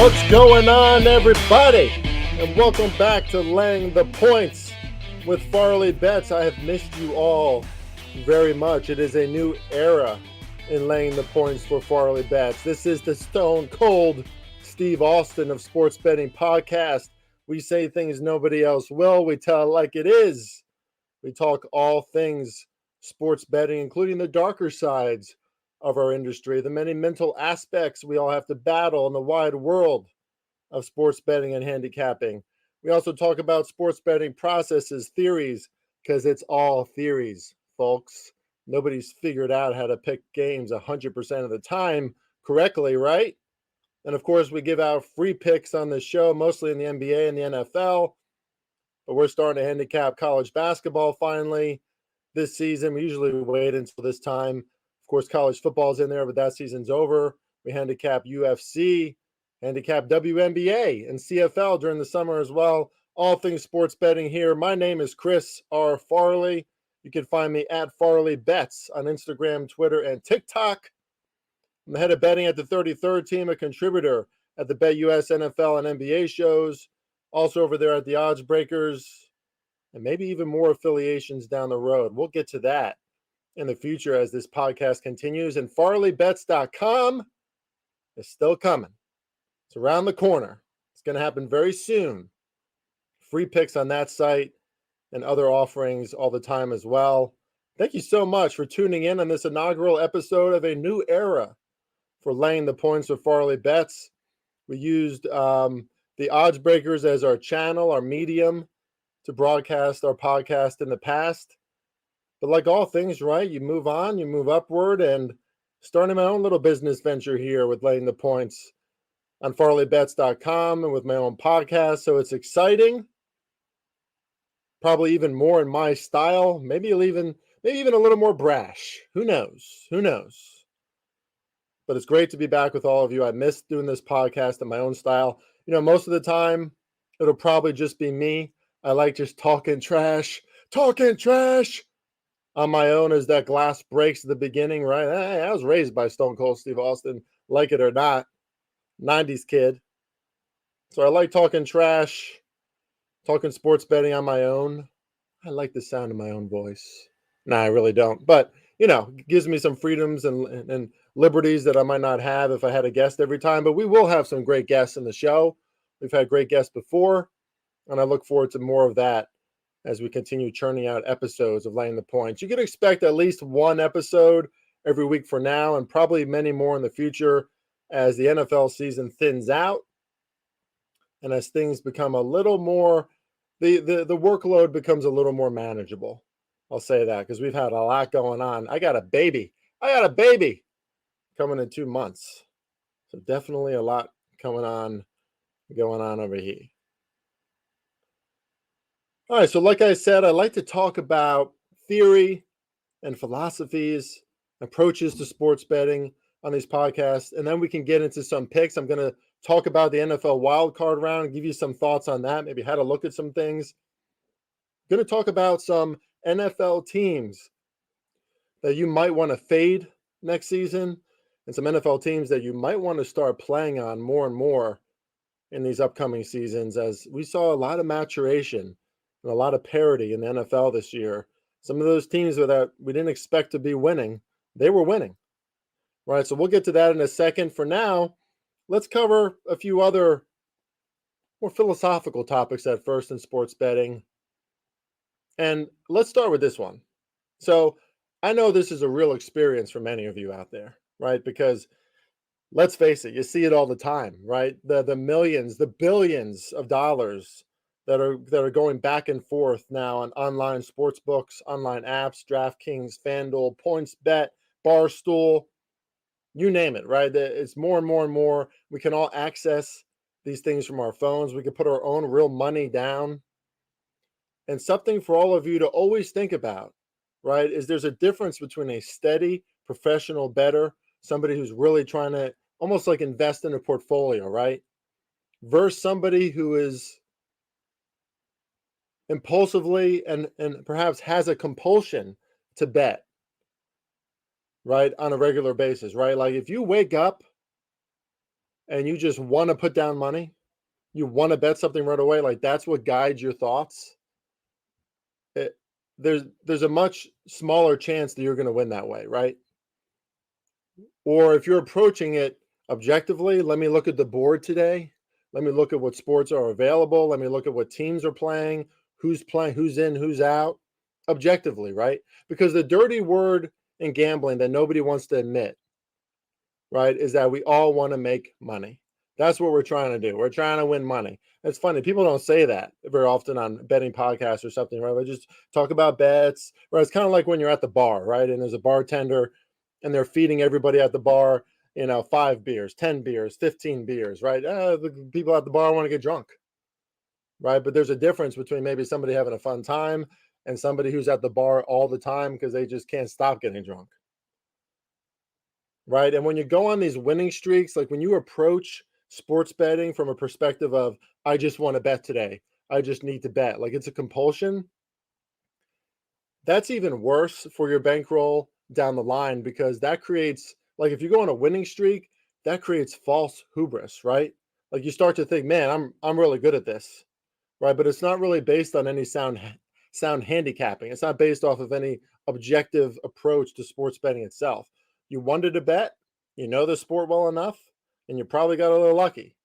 What's going on, everybody? And welcome back to Laying the Points with Farley Bets. I have missed you all very much. It is a new era in Laying the Points for Farley Bets. This is the Stone Cold Steve Austin of Sports Betting Podcast. We say things nobody else will. We tell it like it is. We talk all things sports betting, including the darker sides of our industry, the many mental aspects we all have to battle in the wide world of sports betting and handicapping. We also talk about sports betting processes, theories, because it's all theories, folks. Nobody's figured out how to pick games 100% of the time correctly, right? And of course, we give out free picks on the show, mostly in the NBA and the NFL. But we're starting to handicap college basketball finally this season. We usually wait until this time. Of course, college football's in there, but that season's over. We handicap UFC, handicap WNBA, and CFL during the summer as well. All things sports betting here. My name is Chris R. Farley. You can find me at Farley Bets on Instagram, Twitter, and TikTok. I'm the head of betting at the 33rd Team, a contributor at the Bet US, NFL, and NBA shows. Also over there at the Odds Breakers, and maybe even more affiliations down the road. We'll get to that in the future as this podcast continues. And FarleyBets.com is still coming. It's around the corner. It's going to happen very soon. Free picks on that site and other offerings all the time as well. Thank you so much for tuning in on this inaugural episode of a new era for Laying the Points with Farley Bets. We used the Odds Breakers as our channel, our medium to broadcast our podcast in the past. But like all things, right, you move on, you move upward, and starting my own little business venture here with Laying the Points on FarleyBets.com and with my own podcast. So it's exciting. Probably even more in my style. Maybe even a little more brash. Who knows? Who knows? But it's great to be back with all of you. I missed doing this podcast in my own style. You know, most of the time, it'll probably just be me. I like just talking trash on my own as that glass breaks at the beginning, right? Hey, I was raised by Stone Cold Steve Austin, like it or not, 90s kid. So I like talking trash, talking sports betting on my own. I like the sound of my own voice. Nah, I really don't. But, you know, it gives me some freedoms and liberties that I might not have if I had a guest every time. But we will have some great guests in the show. We've had great guests before, and I look forward to more of that as we continue churning out episodes of Laying the Points. You can expect at least one episode every week for now, and probably many more in the future as the NFL season thins out and as things become a little more, the workload becomes a little more manageable. I'll say that because we've had a lot going on. I got a baby coming in 2 months. So definitely a lot going on over here. All right, so like I said, I like to talk about theory and philosophies, approaches to sports betting on these podcasts, and then we can get into some picks. I'm going to talk about the NFL Wildcard Round, give you some thoughts on that, maybe how to look at some things. I'm going to talk about some NFL teams that you might want to fade next season and some NFL teams that you might want to start playing on more and more in these upcoming seasons, as we saw a lot of maturation and a lot of parity in the NFL this year. Some of those teams that we didn't expect to be winning, they were winning. Right, so we'll get to that in a second. For now, let's cover a few other more philosophical topics at first in sports betting. And let's start with this one. So I know this is a real experience for many of you out there, right? Because let's face it, you see it all the time, right? The millions, the billions of dollars that are going back and forth now on online sports books, online apps, DraftKings, FanDuel, PointsBet, Barstool, you name it, right? It's more and more and more. We can all access these things from our phones. We can put our own real money down. And something for all of you to always think about, right, is there's a difference between a steady professional bettor, somebody who's really trying to almost like invest in a portfolio, right, versus somebody who is impulsively and perhaps has a compulsion to bet, right, on a regular basis, right? Like if you wake up and you just want to put down money, you want to bet something right away, like that's what guides your thoughts, it, there's a much smaller chance that you're going to win that way, right? Or if you're approaching it objectively, let me look at the board today. Let me look at what sports are available. Let me look at what teams are playing, who's in, who's out, objectively, right? Because the dirty word in gambling that nobody wants to admit, right, is that we all want to make money. That's what we're trying to do. We're trying to win money. It's funny. People don't say that very often on betting podcasts or something, right? They just talk about bets, right? It's kind of like when you're at the bar, right? And there's a bartender and they're feeding everybody at the bar, 5 beers, 10 beers, 15 beers, right? The people at the bar want to get drunk, right? But there's a difference between maybe somebody having a fun time and somebody who's at the bar all the time because they just can't stop getting drunk. Right. And when you go on these winning streaks, like when you approach sports betting from a perspective of, I just want to bet today, I just need to bet, like it's a compulsion, that's even worse for your bankroll down the line because that creates, like, if you go on a winning streak, that creates false hubris, right? Like you start to think, man, I'm really good at this, right? But it's not really based on any sound handicapping. It's not based off of any objective approach to sports betting itself. You wanted to bet, you know the sport well enough, and you probably got a little lucky,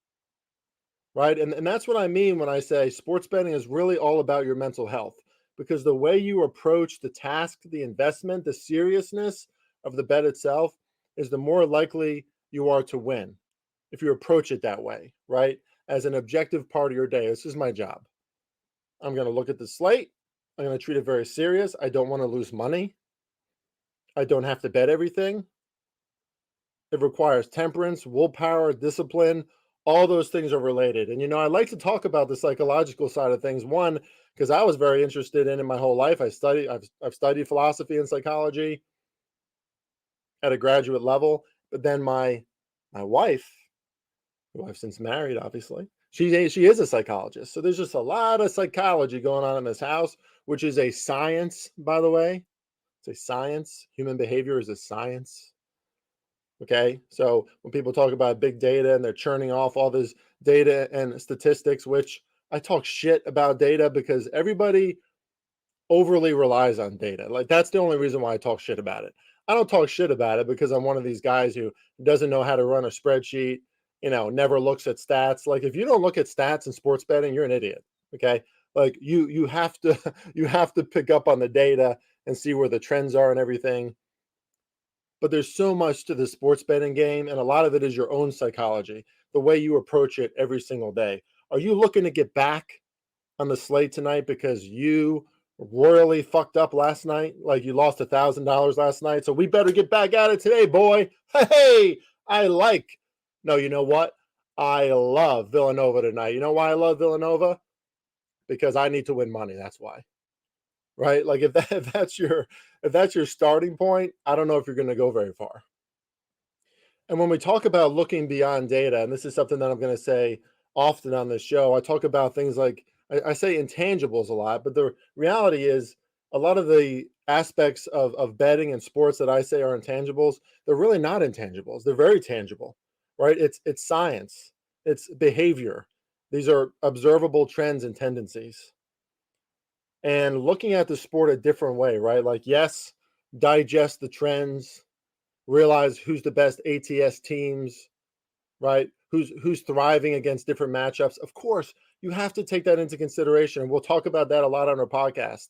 right? And that's what I mean when I say sports betting is really all about your mental health because the way you approach the task, the investment, the seriousness of the bet itself is the more likely you are to win if you approach it that way, right? As an objective part of your day. This is my job. I'm going to look at the slate. I'm going to treat it very serious. I don't want to lose money. I don't have to bet everything. It requires temperance, willpower, discipline. All those things are related. And, I like to talk about the psychological side of things. One, because I was very interested in it my whole life. I've studied philosophy and psychology at a graduate level. But then my wife, who I've since married, obviously, she is a psychologist. So there's just a lot of psychology going on in this house, which is a science, by the way. It's a science. Human behavior is a science. Okay. So when people talk about big data and they're churning off all this data and statistics, which I talk shit about data because everybody overly relies on data. Like that's the only reason why I talk shit about it. I don't talk shit about it because I'm one of these guys who doesn't know how to run a spreadsheet, never looks at stats. Like if you don't look at stats in sports betting, you're an idiot. Okay. Like you have to you have to pick up on the data and see where the trends are and everything. But there's so much to the sports betting game, and a lot of it is your own psychology, the way you approach it every single day. Are you looking to get back on the slate tonight because you royally fucked up last night? Like you lost $1,000 last night, so we better get back at it today, boy. Hey, no, you know what? I love Villanova tonight. You know why I love Villanova? Because I need to win money. That's why. Right? Like if that's your starting point, I don't know if you're going to go very far. And when we talk about looking beyond data, and this is something that I'm going to say often on this show, I talk about things like I say intangibles a lot, but the reality is a lot of the aspects of betting and sports that I say are intangibles, they're really not intangibles. They're very tangible, right? It's science, it's behavior. These are observable trends and tendencies. And looking at the sport a different way, right? Like, yes, digest the trends, realize who's the best ATS teams, right? Who's thriving against different matchups. Of course, you have to take that into consideration. And we'll talk about that a lot on our podcast.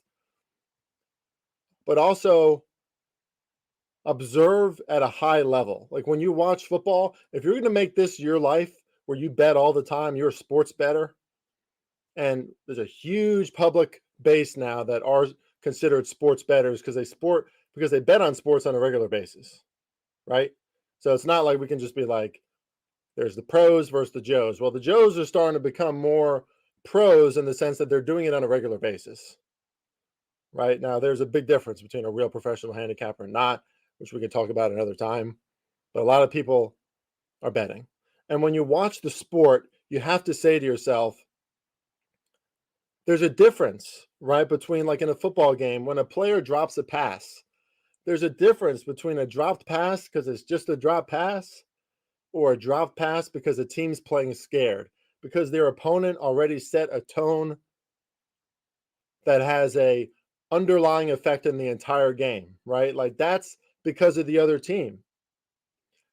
But also observe at a high level. Like when you watch football, if you're going to make this your life where you bet all the time, you're a sports bettor. And there's a huge public base now that are considered sports bettors because they bet on sports on a regular basis, right? So it's not like we can just be like, there's the pros versus the Joes. Well, the Joes are starting to become more pros in the sense that they're doing it on a regular basis, right? Now, there's a big difference between a real professional handicapper and not, which we can talk about another time. But a lot of people are betting. And when you watch the sport, you have to say to yourself, there's a difference, right? Between like in a football game, when a player drops a pass, there's a difference between a dropped pass because it's just a drop pass or a drop pass because the team's playing scared, because their opponent already set a tone that has a underlying effect in the entire game, right? Like that's because of the other team.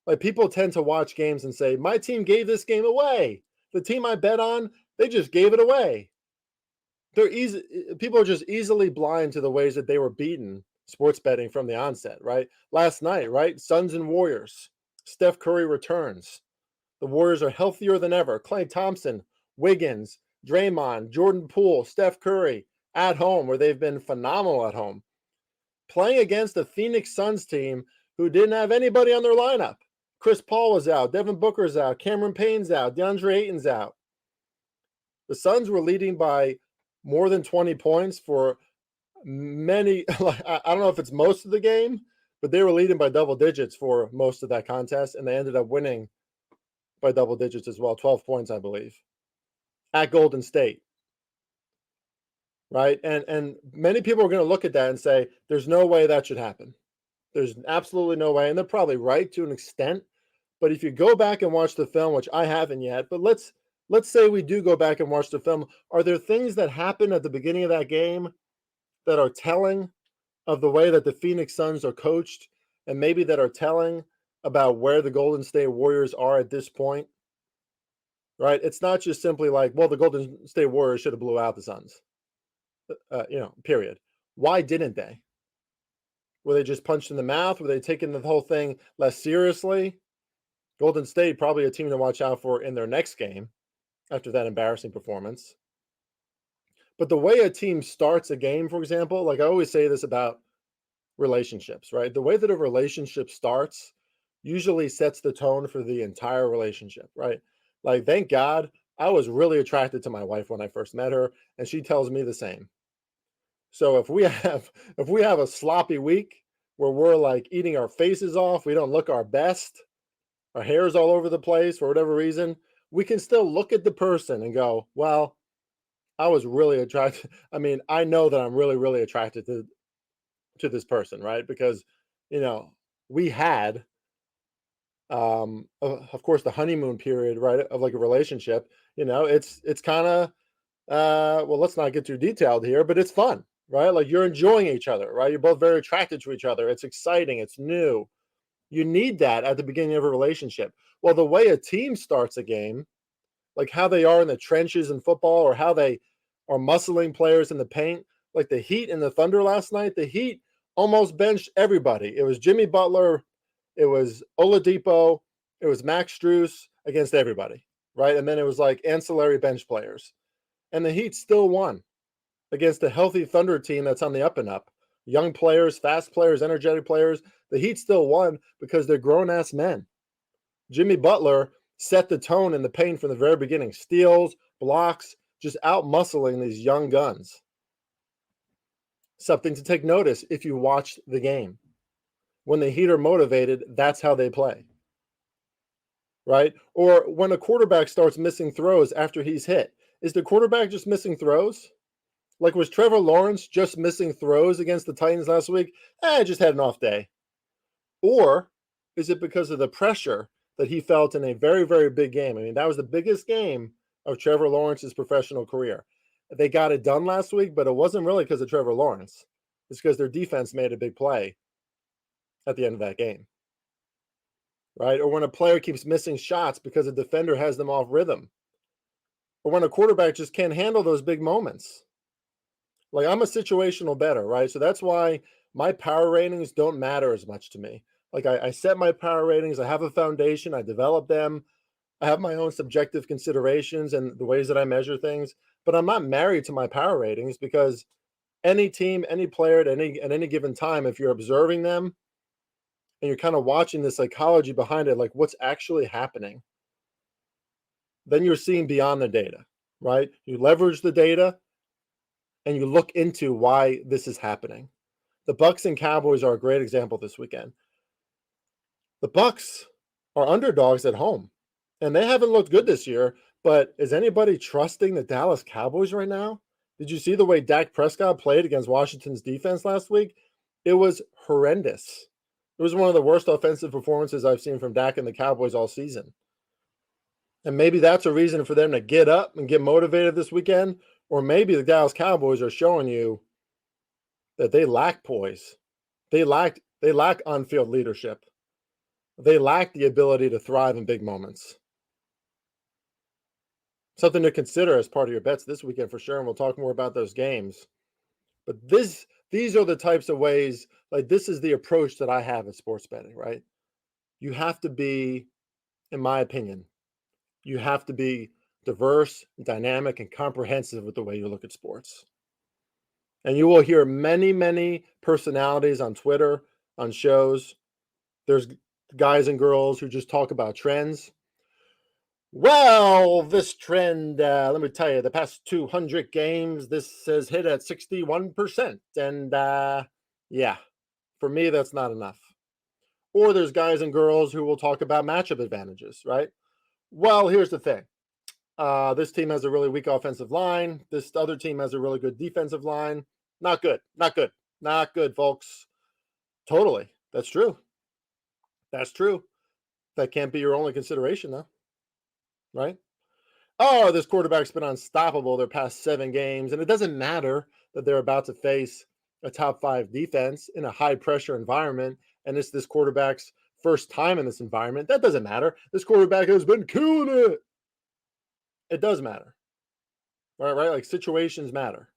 Like people tend to watch games and say, my team gave this game away. The team I bet on, they just gave it away. They're easy. People are just easily blind to the ways that they were beaten sports betting from the onset, right? Last night, right? Suns and Warriors. Steph Curry returns. The Warriors are healthier than ever. Klay Thompson, Wiggins, Draymond, Jordan Poole, Steph Curry at home, where they've been phenomenal at home, playing against the Phoenix Suns team who didn't have anybody on their lineup. Chris Paul was out. Devin Booker's out. Cameron Payne's out. DeAndre Ayton's out. The Suns were leading by more than 20 points for many. I don't know if it's most of the game, but they were leading by double digits for most of that contest, and they ended up winning by double digits as well, 12 points, I believe, at Golden State. Right? And many people are going to look at that and say, there's no way that should happen. There's absolutely no way. And they're probably right to an extent. But if you go back and watch the film, which I haven't yet, but let's say we do go back and watch the film, are there things that happen at the beginning of that game that are telling of the way that the Phoenix Suns are coached, and maybe that are telling about where the Golden State Warriors are at this point? Right? It's not just simply like, well, the Golden State Warriors should have blew out the Suns. Period. Why didn't they? Were they just punched in the mouth? Were they taking the whole thing less seriously? Golden State, probably a team to watch out for in their next game after that embarrassing performance. But the way a team starts a game, for example, like I always say this about relationships, right? The way that a relationship starts usually sets the tone for the entire relationship, right? Like, thank God I was really attracted to my wife when I first met her, and she tells me the same. So if we have a sloppy week where we're like eating our faces off, we don't look our best, our hair's all over the place for whatever reason, we can still look at the person and go, well, I was really attracted. I mean, I know that I'm really, really attracted to this person, right? Because, you know, we had, of course, the honeymoon period, right, of like a relationship. You know, it's kind of, well, let's not get too detailed here, but it's fun, right? Like you're enjoying each other, right? You're both very attracted to each other. It's exciting. It's new. You need that at the beginning of a relationship. Well, the way a team starts a game, like how they are in the trenches in football or how they are muscling players in the paint, like the Heat and the Thunder last night, the Heat almost benched everybody. It was Jimmy Butler, it was Oladipo, it was Max Strus against everybody, right? And then it was like ancillary bench players. And the Heat still won against a healthy Thunder team that's on the up and up. Young players, fast players, energetic players. The Heat still won because they're grown-ass men. Jimmy Butler set the tone in the paint from the very beginning. Steals, blocks, just out-muscling these young guns. Something to take notice if you watch the game. When the Heat are motivated, that's how they play. Right? Or when a quarterback starts missing throws after he's hit, is the quarterback just missing throws? Like, was Trevor Lawrence just missing throws against the Titans last week? Just had an off day. Or is it because of the pressure that he felt in a very, very big game? I mean, that was the biggest game of Trevor Lawrence's professional career. They got it done last week, but it wasn't really because of Trevor Lawrence. It's because their defense made a big play at the end of that game. Right? Or when a player keeps missing shots because a defender has them off rhythm. Or when a quarterback just can't handle those big moments. Like, I'm a situational bettor, right? So that's why my power ratings don't matter as much to me. Like, I set my power ratings, I have a foundation, I develop them, I have my own subjective considerations and the ways that I measure things, but I'm not married to my power ratings because any team, any player at any given time, if you're observing them and you're kind of watching the psychology behind it, like what's actually happening, then you're seeing beyond the data, right? You leverage the data and you look into why this is happening. The Bucks and Cowboys are a great example this weekend. The Bucks are underdogs at home, and they haven't looked good this year, but is anybody trusting the Dallas Cowboys right now? Did you see the way Dak Prescott played against Washington's defense last week? It was horrendous. It was one of the worst offensive performances I've seen from Dak and the Cowboys all season. And maybe that's a reason for them to get up and get motivated this weekend. Or maybe the Dallas Cowboys are showing you that they lack poise. They lack on-field leadership. They lack the ability to thrive in big moments. Something to consider as part of your bets this weekend for sure, and we'll talk more about those games. But these are the types of ways, like this is the approach that I have at sports betting, right? You have to be, in my opinion, you have to be diverse, dynamic, and comprehensive with the way you look at sports. And you will hear many, many personalities on Twitter, on shows. There's guys and girls who just talk about trends. Well, this trend, let me tell you, the past 200 games, this has hit at 61%. And yeah, for me, that's not enough. Or there's guys and girls who will talk about matchup advantages, right? Well, here's the thing. This team has a really weak offensive line. This other team has a really good defensive line. Not good. Not good. Not good, folks. Totally. That's true. That's true. That can't be your only consideration, though. Right? Oh, this quarterback's been unstoppable their past 7 games. And it doesn't matter that they're about to face a top 5 defense in a high pressure environment. And it's this quarterback's first time in this environment. That doesn't matter. This quarterback has been killing it. It does matter. Right? Like situations matter.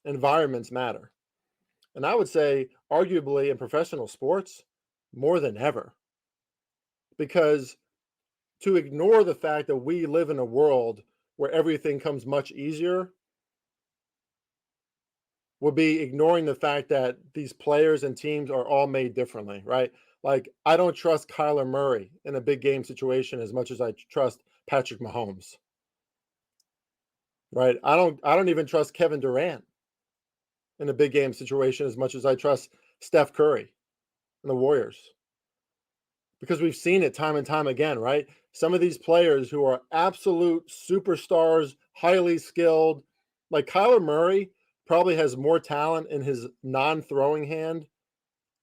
Environments matter. And I would say, arguably, in professional sports, more than ever. Because to ignore the fact that we live in a world where everything comes much easier would be ignoring the fact that these players and teams are all made differently, right? Like, I don't trust Kyler Murray in a big game situation as much as I trust Patrick Mahomes. Right? I don't even trust Kevin Durant in a big game situation as much as I trust Steph Curry and the Warriors. Because we've seen it time and time again, right? Some of these players who are absolute superstars, highly skilled, like Kyler Murray probably has more talent in his non-throwing hand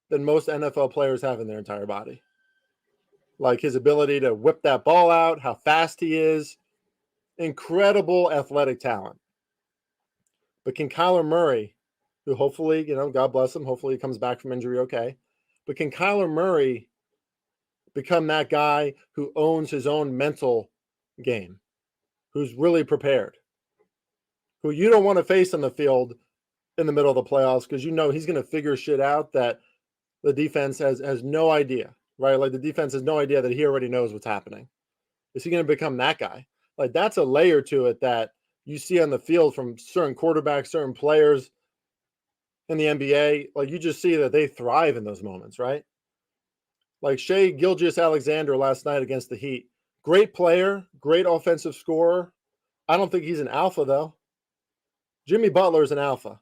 than most NFL players have in their entire body. Like his ability to whip that ball out, how fast he is, incredible athletic talent. But can Kyler Murray, who hopefully, God bless him, hopefully he comes back from injury okay, but can Kyler Murray become that guy who owns his own mental game, who's really prepared, who you don't want to face on the field in the middle of the playoffs because he's going to figure shit out that the defense has no idea, right? Like the defense has no idea that he already knows what's happening. Is he going to become that guy? Like that's a layer to it that you see on the field from certain quarterbacks, certain players in the NBA. Like you just see that they thrive in those moments, right? Like Shea Gilgeous-Alexander last night against the Heat. Great player, great offensive scorer. I don't think he's an alpha, though. Jimmy Butler is an alpha,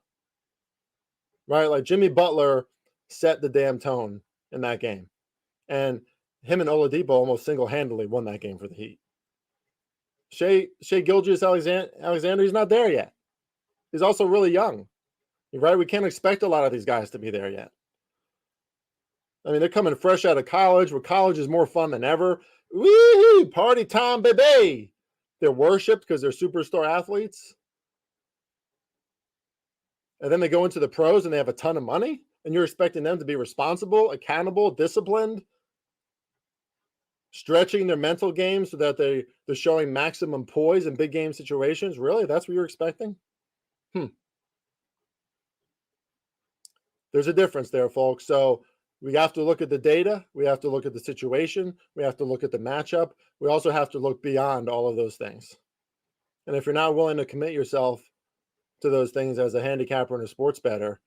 right? Like Jimmy Butler set the damn tone in that game. And him and Oladipo almost single-handedly won that game for the Heat. Shea Gilgeous-Alexander, he's not there yet. He's also really young, right? We can't expect a lot of these guys to be there yet. I mean, they're coming fresh out of college, where college is more fun than ever. Woo-hoo, party time, baby. They're worshipped because they're superstar athletes. And then they go into the pros and they have a ton of money, and you're expecting them to be responsible, accountable, disciplined, stretching their mental game so that they're showing maximum poise in big game situations. Really? That's what you're expecting? There's a difference there, folks. So we have to look at the data. We have to look at the situation. We have to look at the matchup. We also have to look beyond all of those things. And if you're not willing to commit yourself to those things as a handicapper and a sports bettor,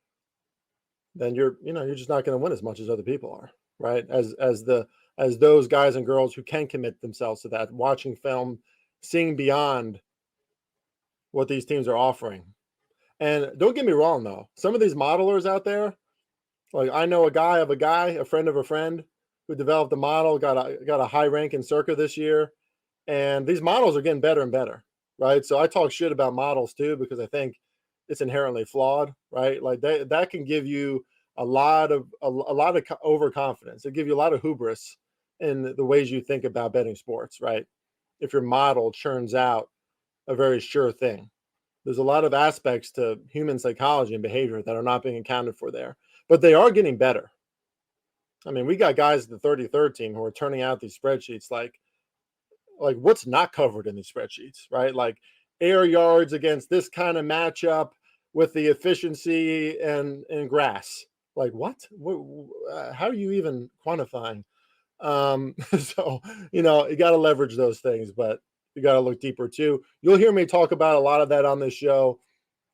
then you're just not going to win as much as other people are, right? As those guys and girls who can commit themselves to that, watching film, seeing beyond what these teams are offering. And don't get me wrong, though. Some of these modelers out there, like I know a friend of a friend who developed a model, got a high rank in Circa this year. And these models are getting better and better, right? So I talk shit about models too, because I think it's inherently flawed, right? Like that can give you a lot of overconfidence. It give you a lot of hubris in the ways you think about betting sports, right? If your model churns out a very sure thing. There's a lot of aspects to human psychology and behavior that are not being accounted for there, but they are getting better. I mean, we got guys at the 33rd team who are turning out these spreadsheets like what's not covered in these spreadsheets, right? Like air yards against this kind of matchup with the efficiency and grass. Like what? How are you even quantifying? So, you got to leverage those things, but you got to look deeper too. You'll hear me talk about a lot of that on this show.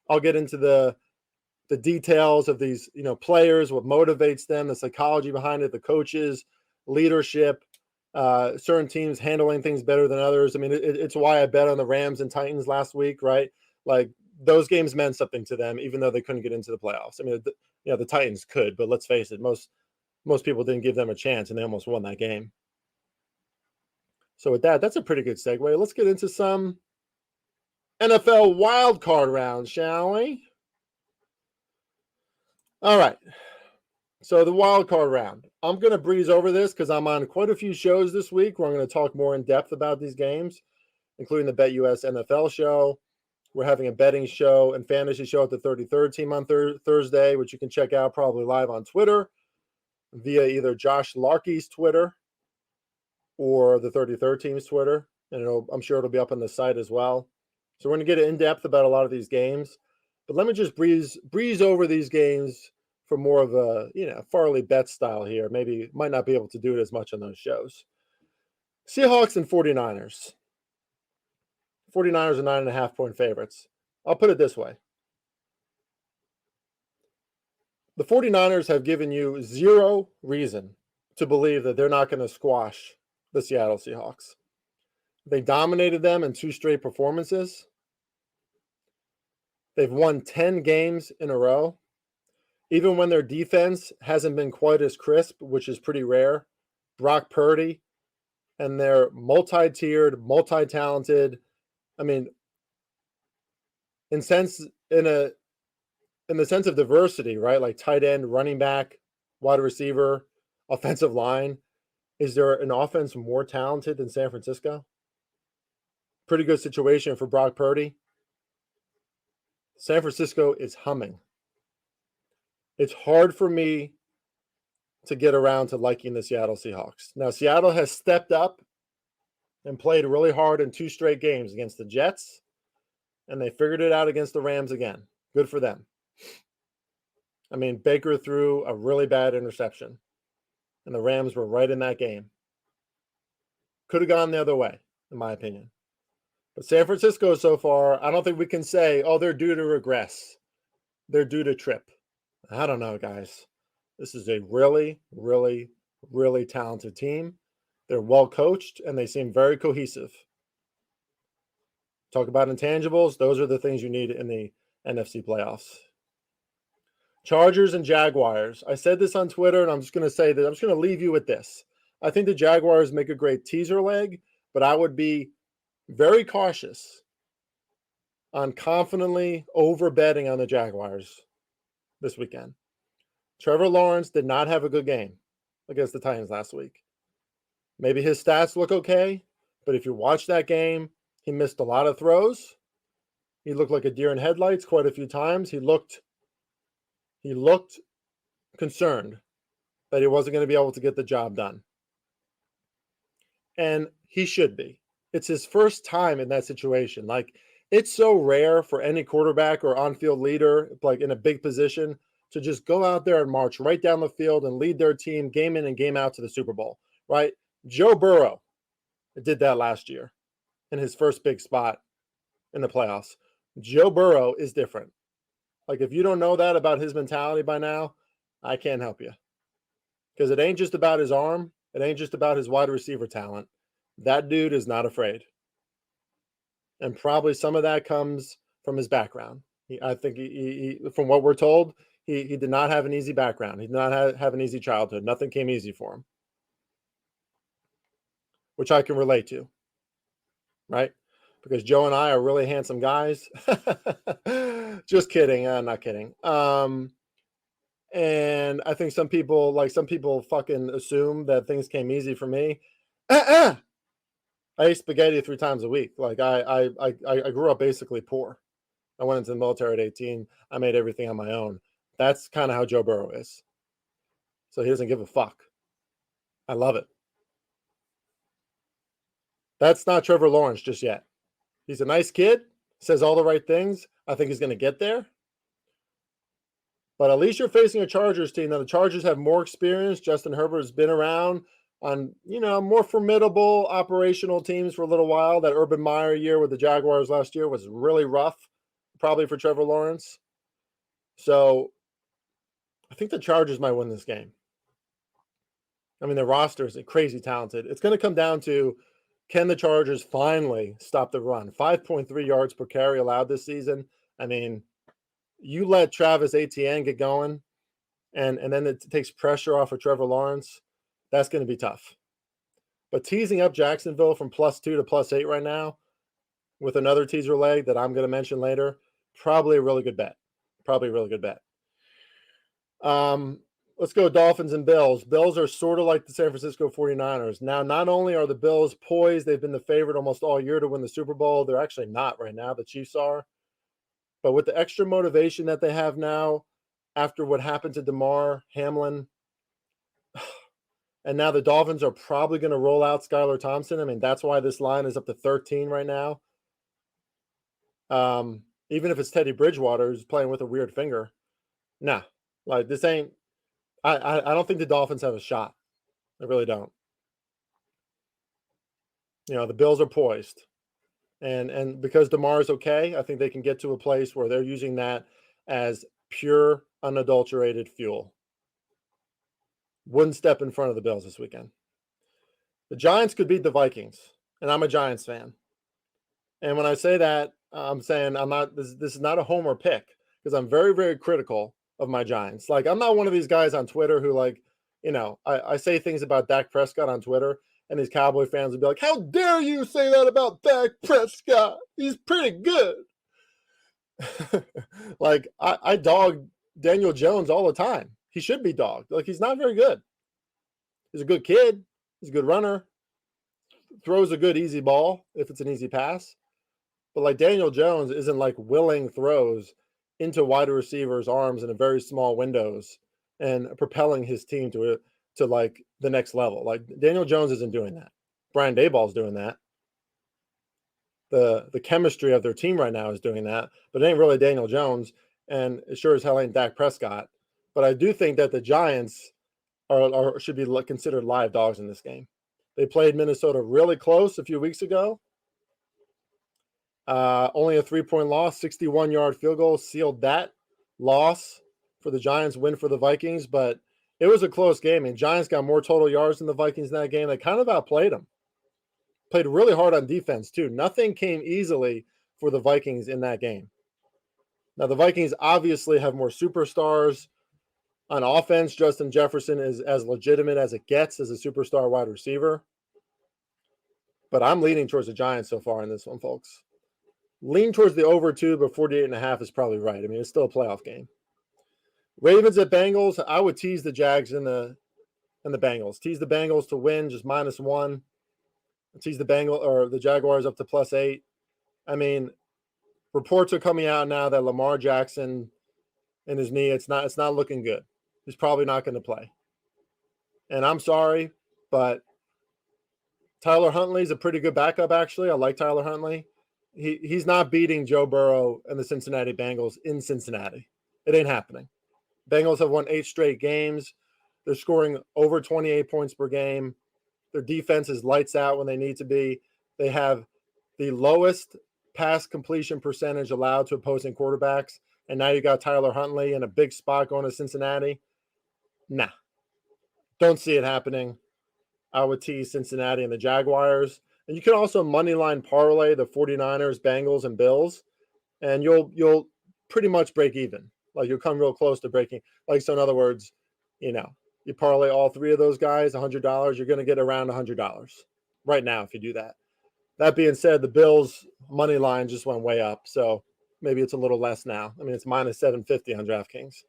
I'll get into the details of these, players, what motivates them, the psychology behind it, the coaches, leadership, certain teams handling things better than others. I mean, it's why I bet on the Rams and Titans last week, right? Like those games meant something to them, even though they couldn't get into the playoffs. I mean, the Titans could, but let's face it, most people didn't give them a chance, and they almost won that game. So with that, that's a pretty good segue. Let's get into some NFL Wildcard Round, shall we? All right. So the Wildcard Round. I'm going to breeze over this because I'm on quite a few shows this week where I'm going to talk more in depth about these games, including the BetUS NFL show. We're having a betting show and fantasy show at the 33rd team on Thursday, which you can check out probably live on Twitter via either Josh Larkey's Twitter or the 33rd team's Twitter. And I'm sure it'll be up on the site as well. So we're going to get in depth about a lot of these games. But let me just breeze over these games for more of a, Farley bet style here. Maybe might not be able to do it as much on those shows. Seahawks and 49ers. 49ers are 9.5-point favorites. I'll put it this way. The 49ers have given you zero reason to believe that they're not going to squash the Seattle Seahawks. They dominated them in 2 straight performances. They've won 10 games in a row. Even when their defense hasn't been quite as crisp, which is pretty rare, Brock Purdy and their multi-tiered, multi-talented, I mean, in the sense of diversity, right? Like tight end, running back, wide receiver, offensive line. Is there an offense more talented than San Francisco? Pretty good situation for Brock Purdy. San Francisco is humming. It's hard for me to get around to liking the Seattle Seahawks. Now, Seattle has stepped up and played really hard in 2 straight games against the Jets, and they figured it out against the Rams again. Good for them. I mean, Baker threw a really bad interception, and the Rams were right in that game. Could have gone the other way, in my opinion. But San Francisco so far, I don't think we can say, oh, they're due to regress. They're due to trip. I don't know, guys. This is a really, really, really talented team. They're well coached, and they seem very cohesive. Talk about intangibles. Those are the things you need in the NFC playoffs. Chargers and Jaguars. I said this on Twitter, and I'm just going to say that I'm just going to leave you with this. I think the Jaguars make a great teaser leg, but I would be very cautious on confidently over-betting on the Jaguars this weekend. Trevor Lawrence did not have a good game against the Titans last week. Maybe his stats look okay, but if you watch that game, he missed a lot of throws. He looked like a deer in headlights quite a few times. He looked concerned that he wasn't going to be able to get the job done. And he should be. It's his first time in that situation. Like, it's so rare for any quarterback or on-field leader, like in a big position, to just go out there and march right down the field and lead their team game in and game out to the Super Bowl, right? Joe Burrow did that last year in his first big spot in the playoffs. Joe Burrow is different. Like, if you don't know that about his mentality by now, I can't help you. Because it ain't just about his arm. It ain't just about his wide receiver talent. That dude is not afraid. And probably some of that comes from his background. I think he from what we're told, he did not have an easy background. He did not have an easy childhood. Nothing came easy for him, which I can relate to, right? Because Joe and I are really handsome guys. Just kidding. I'm not kidding. And I think some people fucking assume that things came easy for me. I ate spaghetti 3 times a week. Like I grew up basically poor. I went into the military at 18. I made everything on my own. That's kind of how Joe Burrow is. So he doesn't give a fuck. I love it. That's not Trevor Lawrence just yet. He's a nice kid, says all the right things. I think he's going to get there. But at least you're facing a Chargers team. Now, the Chargers have more experience. Justin Herbert has been around on, more formidable operational teams for a little while. That Urban Meyer year with the Jaguars last year was really rough, probably for Trevor Lawrence. So I think the Chargers might win this game. I mean, their roster is crazy talented. It's going to come down to, can the Chargers finally stop the run? 5.3 yards per carry allowed this season. I mean, you let Travis Etienne get going, and then it takes pressure off of Trevor Lawrence. That's going to be tough. But teasing up Jacksonville from +2 to +8 right now with another teaser leg that I'm going to mention later, probably a really good bet. Let's go Dolphins and Bills. Bills are sort of like the San Francisco 49ers. Now, not only are the Bills poised, they've been the favorite almost all year to win the Super Bowl. They're actually not right now. The Chiefs are. But with the extra motivation that they have now after what happened to DeMar Hamlin, and now the Dolphins are probably going to roll out Skylar Thompson. I mean, that's why this line is up to 13 right now. Even if it's Teddy Bridgewater who's playing with a weird finger. Nah, like this ain't. I don't think the Dolphins have a shot. I really don't. The Bills are poised. And because DeMar is okay, I think they can get to a place where they're using that as pure, unadulterated fuel. Wouldn't step in front of the Bills this weekend. The Giants could beat the Vikings, and I'm a Giants fan. And when I say that, I'm saying I'm not. This is not a homer pick because I'm very, very critical of my Giants. Like, I'm not one of these guys on Twitter who I say things about Dak Prescott on Twitter, and these Cowboy fans would be like, how dare you say that about Dak Prescott? He's pretty good. Like, I dog Daniel Jones all the time. He should be dogged. Like, he's not very good. He's a good kid. He's a good runner. Throws a good easy ball if it's an easy pass. But like Daniel Jones isn't like willing throws into wide receivers' arms in a very small windows and propelling his team to like the next level. Like Daniel Jones isn't doing that. Brian Daboll's doing that. The chemistry of their team right now is doing that, but it ain't really Daniel Jones, and it sure as hell ain't Dak Prescott. But I do think that the Giants should be considered live dogs in this game. They played Minnesota really close a few weeks ago. Only a 3-point loss, 61-yard field goal sealed that loss for the Giants, win for the Vikings. But it was a close game. And Giants got more total yards than the Vikings in that game. They kind of outplayed them. Played really hard on defense, too. Nothing came easily for the Vikings in that game. Now, the Vikings obviously have more superstars. On offense, Justin Jefferson is as legitimate as it gets as a superstar wide receiver. But I'm leaning towards the Giants so far in this one, folks. Lean towards the over 2, but 48.5 is probably right. I mean, it's still a playoff game. Ravens at Bengals. I would tease the Jags and the Bengals. Tease the Bengals to win, just -1. Tease the Jaguars up to +8. I mean, reports are coming out now that Lamar Jackson and his knee, it's not looking good. He's probably not going to play. And I'm sorry, but Tyler Huntley's a pretty good backup, actually. I like Tyler Huntley. He's not beating Joe Burrow and the Cincinnati Bengals in Cincinnati. It ain't happening. Bengals have won 8 straight games. They're scoring over 28 points per game. Their defense is lights out when they need to be. They have the lowest pass completion percentage allowed to opposing quarterbacks. And now you got Tyler Huntley in a big spot going to Cincinnati. Nah. Don't see it happening. I would tease Cincinnati and the Jaguars. And you can also moneyline parlay the 49ers, Bengals, and Bills. And you'll pretty much break even. Like, you'll come real close to breaking. Like, so in other words, you parlay all 3 of those guys, $100, you're going to get around $100 right now if you do that. That being said, the Bills money line just went way up. So maybe it's a little less now. I mean, it's -750 on DraftKings.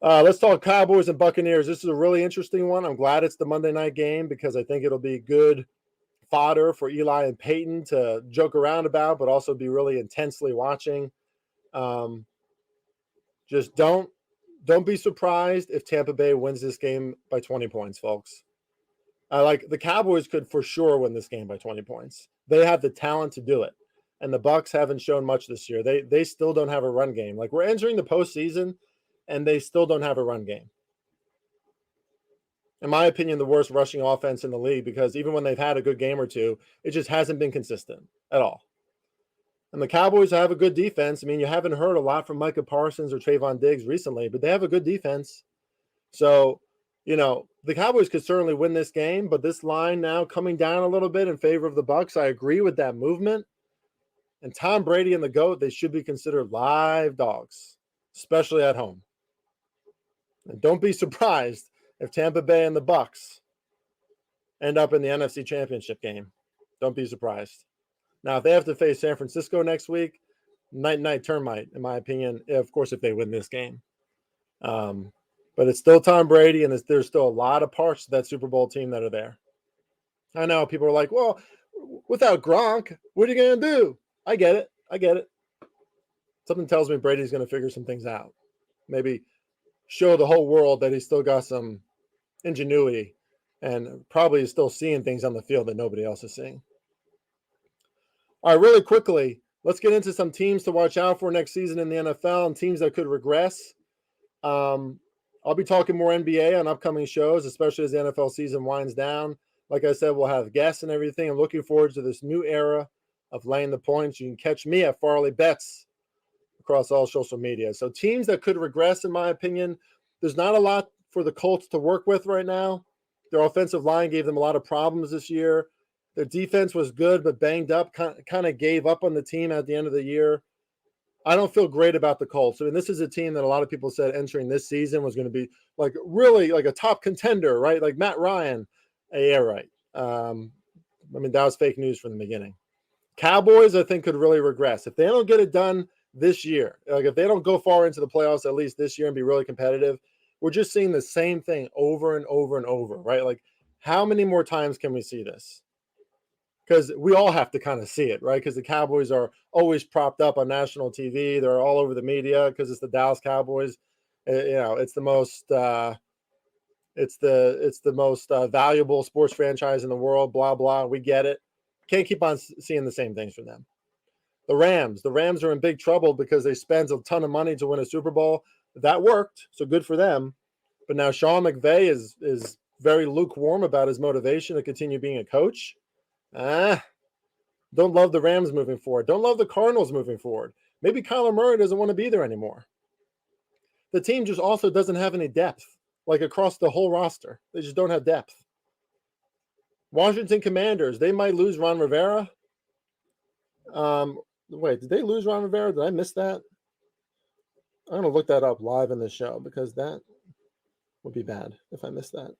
Let's talk Cowboys and Buccaneers. This is a really interesting one. I'm glad it's the Monday night game because I think it'll be good fodder for Eli and Peyton to joke around about, but also be really intensely watching. Just don't be surprised if Tampa Bay wins this game by 20 points, folks. Like the Cowboys could for sure win this game by 20 points. They have the talent to do it. And the Bucs haven't shown much this year. They still don't have a run game. Like we're entering the postseason and they still don't have a run game. In my opinion, the worst rushing offense in the league because even when they've had a good game or two, it just hasn't been consistent at all. And the Cowboys have a good defense. I mean, you haven't heard a lot from Micah Parsons or Trayvon Diggs recently, but they have a good defense. So, the Cowboys could certainly win this game, but this line now coming down a little bit in favor of the Bucs. I agree with that movement. And Tom Brady and the GOAT, they should be considered live dogs, especially at home. And don't be surprised if Tampa Bay and the Bucs end up in the NFC Championship game. Don't be surprised. Now, if they have to face San Francisco next week, night termite, in my opinion, of course, if they win this game. But it's still Tom Brady, and there's still a lot of parts to that Super Bowl team that are there. I know people are like, well, without Gronk, what are you going to do? I get it. Something tells me Brady's going to figure some things out. Maybe show the whole world that he's still got some ingenuity and probably is still seeing things on the field that nobody else is seeing. All right, really quickly, let's get into some teams to watch out for next season in the NFL and teams that could regress. I'll be talking more NBA on upcoming shows, especially as the NFL season winds down. Like I said, we'll have guests and everything. I'm looking forward to this new era of laying the points. You can catch me at Farley Bets across all social media. So teams that could regress, in my opinion, there's not a lot for the Colts to work with right now. Their offensive line gave them a lot of problems this year. Their defense was good, but banged up, kind of gave up on the team at the end of the year. I don't feel great about the Colts. I mean, this is a team that a lot of people said entering this season was going to be like really like a top contender, right? Like Matt Ryan. Yeah, right. I mean, that was fake news from the beginning. Cowboys, I think, could really regress. If they don't get it done this year, like if they don't go far into the playoffs at least this year and be really competitive, we're just seeing the same thing over and over and over, right? Like how many more times can we see this? Because we all have to kind of see it, right? Because the Cowboys are always propped up on national TV. They're all over the media because it's the Dallas Cowboys. It's the most valuable sports franchise in the world. Blah blah. We get it. Can't keep on seeing the same things from them. The Rams are in big trouble because they spent a ton of money to win a Super Bowl. That worked, so good for them. But now Sean McVay is very lukewarm about his motivation to continue being a coach. Don't love the Rams moving forward. Don't love the Cardinals moving forward. Maybe Kyler Murray doesn't want to be there anymore. The team just also doesn't have any depth, like across the whole roster. They just don't have depth. Washington Commanders, they might lose Ron Rivera. Wait, did they lose Ron Rivera? Did I miss that? I'm going to look that up live in the show because that would be bad if I missed that.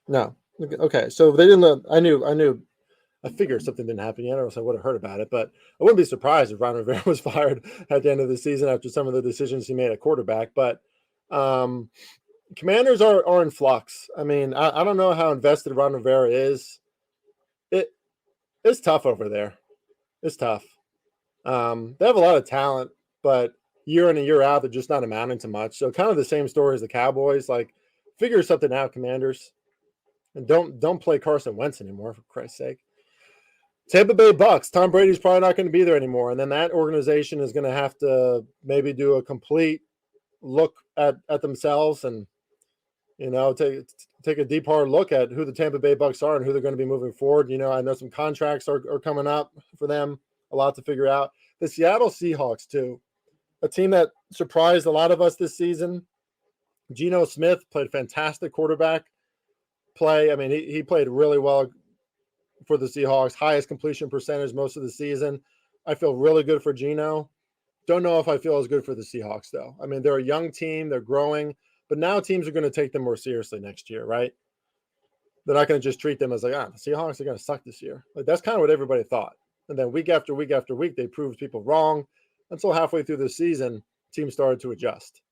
No. Okay, so they didn't. I knew. I figured something didn't happen yet, or else I would have heard about it. But I wouldn't be surprised if Ron Rivera was fired at the end of the season after some of the decisions he made at quarterback. But Commanders are in flux. I mean, I don't know how invested Ron Rivera is. It's tough over there. It's tough. They have a lot of talent, but year in and year out, they're just not amounting to much. So kind of the same story as the Cowboys. Like, figure something out, Commanders. And don't play Carson Wentz anymore, for Christ's sake. Tampa Bay Bucks. Tom Brady's probably not going to be there anymore. And then that organization is going to have to maybe do a complete look at themselves and, take a deep, hard look at who the Tampa Bay Bucks are and who they're going to be moving forward. I know some contracts are coming up for them. A lot to figure out. The Seattle Seahawks, too. A team that surprised a lot of us this season. Geno Smith played fantastic quarterback play. I mean, he played really well for the Seahawks. Highest completion percentage most of the season. I feel really good for Geno. Don't know if I feel as good for the Seahawks, though. I mean, they're a young team. They're growing. But now teams are going to take them more seriously next year, right? They're not going to just treat them as like, the Seahawks are going to suck this year. Like, that's kind of what everybody thought. And then week after week after week, they proved people wrong. until halfway through the season, teams started to adjust.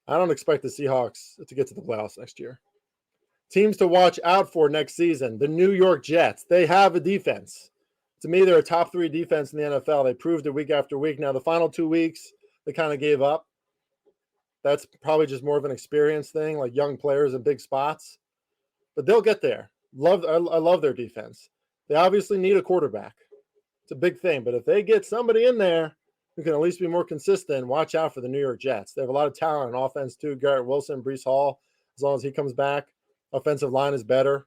I don't expect the Seahawks to get to the playoffs next year. Teams to watch out for next season, the New York Jets. They have a defense. To me, they're a top 3 defense in the NFL. They proved it week after week. Now, the final 2 weeks, they kind of gave up. That's probably just more of an experience thing, like young players in big spots. But they'll get there. I love their defense. They obviously need a quarterback. It's a big thing. But if they get somebody in there who can at least be more consistent, watch out for the New York Jets. They have a lot of talent on offense too. Garrett Wilson, Breece Hall, as long as he comes back. Offensive line is better.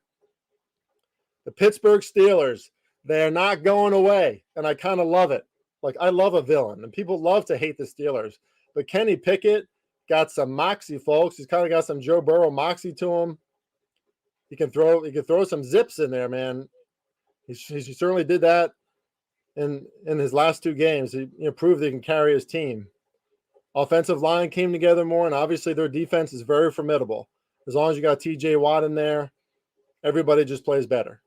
The Pittsburgh Steelers, they're not going away, and I kind of love it. Like, I love a villain, and people love to hate the Steelers. But Kenny Pickett got some moxie, folks. He's kind of got some Joe Burrow moxie to him. He can throw some zips in there, man. He certainly did that in his last 2 games. He proved he can carry his team. Offensive line came together more, and obviously their defense is very formidable. As long as you got TJ Watt in there, everybody just plays better.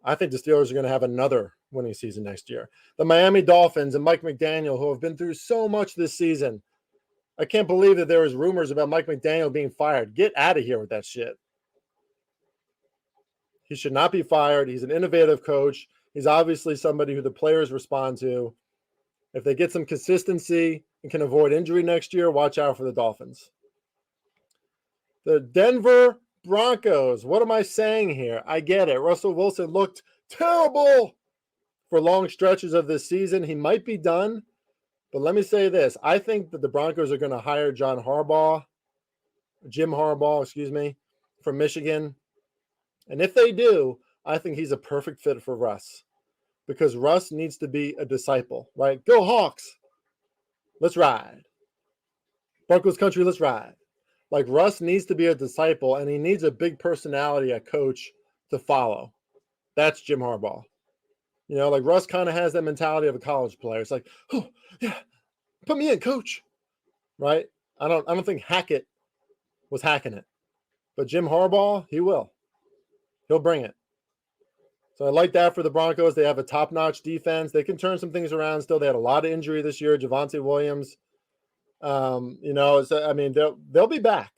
I think the Steelers are going to have another winning season next year. The Miami Dolphins and Mike McDaniel, who have been through so much this season. I can't believe that there was rumors about Mike McDaniel being fired. Get out of here with that shit. He should not be fired. He's an innovative coach. He's obviously somebody who the players respond to. If they get some consistency and can avoid injury next year, watch out for the Dolphins. The Denver Broncos. What am I saying here? I get it. Russell Wilson looked terrible for long stretches of this season. He might be done, but let me say this. I think that the Broncos are going to hire Jim Harbaugh, from Michigan. And if they do, I think he's a perfect fit for Russ, because Russ needs to be a disciple, right? Go Hawks. Let's ride. Broncos country, let's ride. Like, Russ needs to be a disciple, and he needs a big personality, a coach to follow. That's Jim Harbaugh. Like, Russ kind of has that mentality of a college player. It's like, oh, yeah, put me in, coach. Right? I don't think Hackett was hacking it. But Jim Harbaugh, he will. He'll bring it. So I like that for the Broncos. They have a top-notch defense. They can turn some things around still. They had a lot of injury this year. Javonte Williams. They'll be back.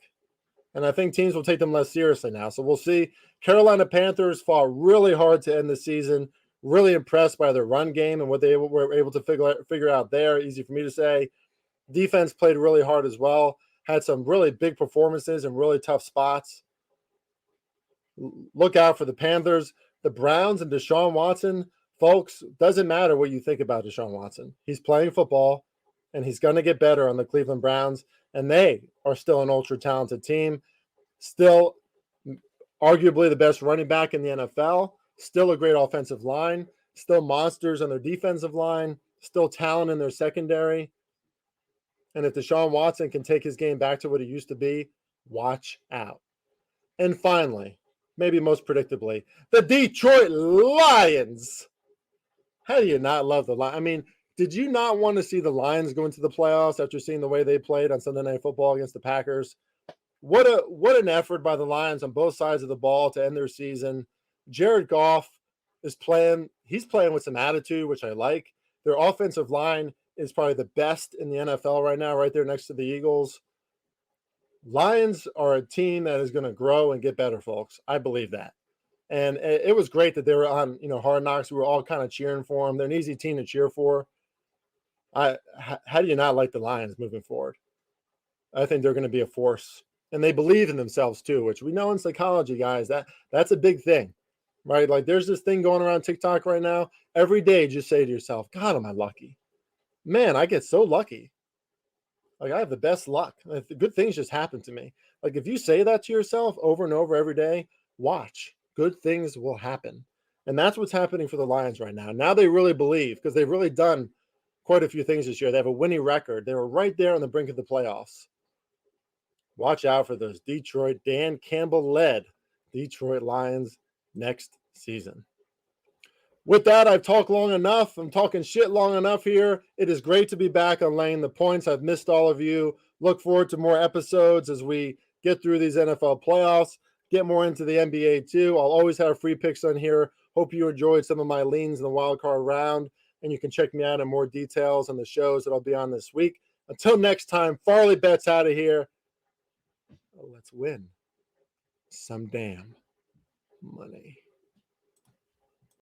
And I think teams will take them less seriously now. So we'll see. Carolina Panthers fought really hard to end the season. Really impressed by their run game and what they were able to figure out there. Easy for me to say. Defense played really hard as well. Had some really big performances in really tough spots. Look out for the Panthers. The Browns and Deshaun Watson. Folks, doesn't matter what you think about Deshaun Watson. He's playing football, and he's going to get better on the Cleveland Browns. And they are still an ultra-talented team. Still arguably the best running back in the NFL. Still a great offensive line. Still monsters on their defensive line. Still talent in their secondary. And if Deshaun Watson can take his game back to what he used to be, watch out. And finally, maybe most predictably, the Detroit Lions. How do you not love the Lions? I mean, did you not want to see the Lions go into the playoffs after seeing the way they played on Sunday Night Football against the Packers? What an effort by the Lions on both sides of the ball to end their season. Jared Goff is playing. He's playing with some attitude, which I like. Their offensive line is probably the best in the NFL right now, right there next to the Eagles. Lions are a team that is going to grow and get better, folks. I believe that. And it was great that they were on, Hard Knocks. We were all kind of cheering for them. They're an easy team to cheer for. How do you not like the Lions moving forward? I think they're going to be a force. And they believe in themselves too, which we know in psychology, guys, that's a big thing, right? Like, there's this thing going around TikTok right now. Every day, just say to yourself, God, am I lucky? Man, I get so lucky. Like, I have the best luck. Good things just happen to me. Like, if you say that to yourself over and over every day, watch. Good things will happen. And that's what's happening for the Lions right now. Now they really believe, because they've really done quite a few things this year. They have a winning record. They were right there on the brink of the playoffs. Watch out for those Detroit, Dan Campbell-led Detroit Lions next season. With that, I've talked long enough. I'm talking shit long enough here. It is great to be back on Laying the Points. I've missed all of you. Look forward to more episodes as we get through these NFL playoffs, get more into the NBA too. I'll always have free picks on here. Hope you enjoyed some of my leans in the wildcard round. and you can check me out in more details on the shows that I'll be on this week. Until next time, Farley Bets out of here. Let's win some damn money.